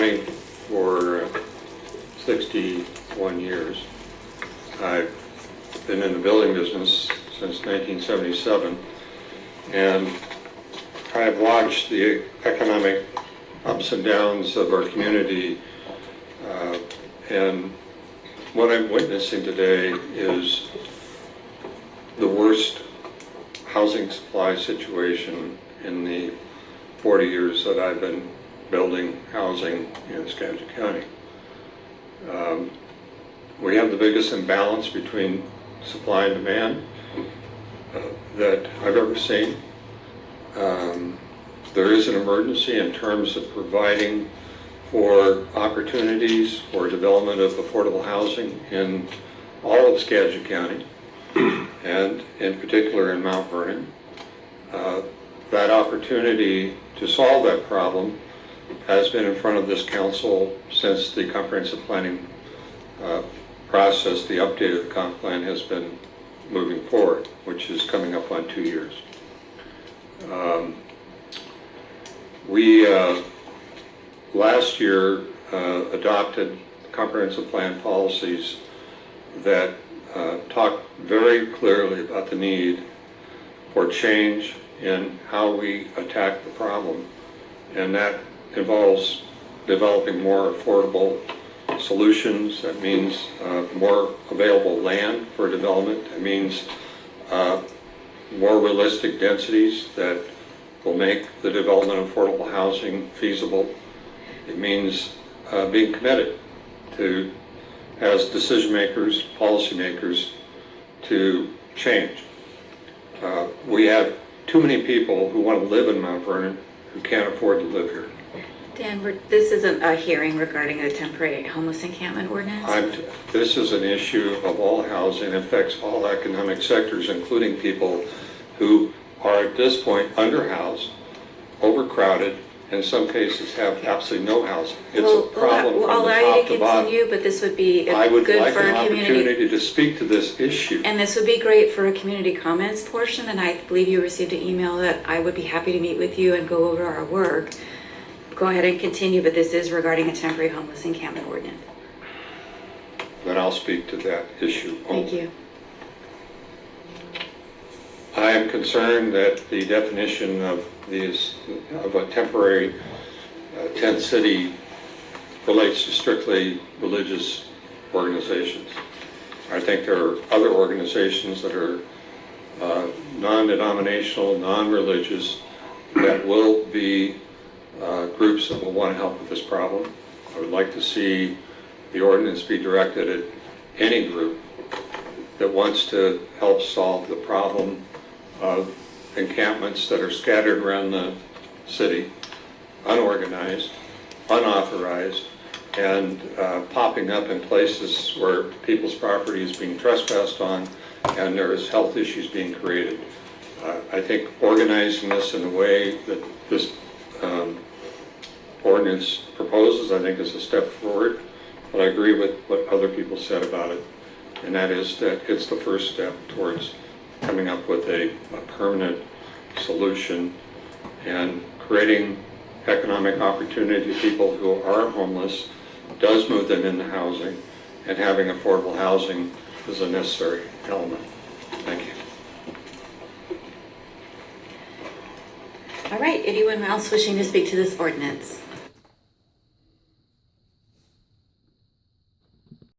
County for 61 years. I've been in the building business since 1977, and I've watched the economic ups and downs of our community, and what I'm witnessing today is the worst housing supply situation in the 40 years that I've been building housing in Skagit County. We have the biggest imbalance between supply and demand that I've ever seen. There is an emergency in terms of providing for opportunities for development of affordable housing in all of Skagit County, and in particular in Mount Vernon. That opportunity to solve that problem has been in front of this council since the comprehensive planning process. The update of the comp plan has been moving forward, which is coming up on 2 years. We last year adopted comprehensive plan policies that talk very clearly about the need for change in how we attack the problem, and that involves developing more affordable solutions. That means more available land for development. It means more realistic densities that will make the development of affordable housing feasible. It means being committed to, as decision makers, policy makers, to change. We have too many people who want to live in Mount Vernon who can't afford to live here. Dan, this isn't a hearing regarding a temporary homeless encampment ordinance? This is an issue of all housing. It affects all economic sectors, including people who are at this point underhoused, overcrowded, in some cases have absolutely no housing. It's a problem from the I'll allow top you to to bottom. continue, but this would be I would good like for an a community. opportunity to speak to this issue. And this would be great for a community comments portion, and I believe you received an email that I would be happy to meet with you and go over our work. Go ahead and continue, but this is regarding a temporary homeless encampment ordinance. Then I'll speak to that issue only. Thank you. I am concerned that the definition of a temporary tent city relates to strictly religious organizations. I think there are other organizations that are non-denominational, non-religious, that will be groups that will want to help with this problem. I would like to see the ordinance be directed at any group that wants to help solve the problem of encampments that are scattered around the city, unorganized, unauthorized, and popping up in places where people's property is being trespassed on and there is health issues being created. I think organizing this in a way that this ordinance proposes, I think, is a step forward, but I agree with what other people said about it, and that is that it's the first step towards coming up with a permanent solution and creating economic opportunity to people who are homeless, does move them into housing, and having affordable housing is a necessary element. Thank you. All right, anyone else wishing to speak to this ordinance?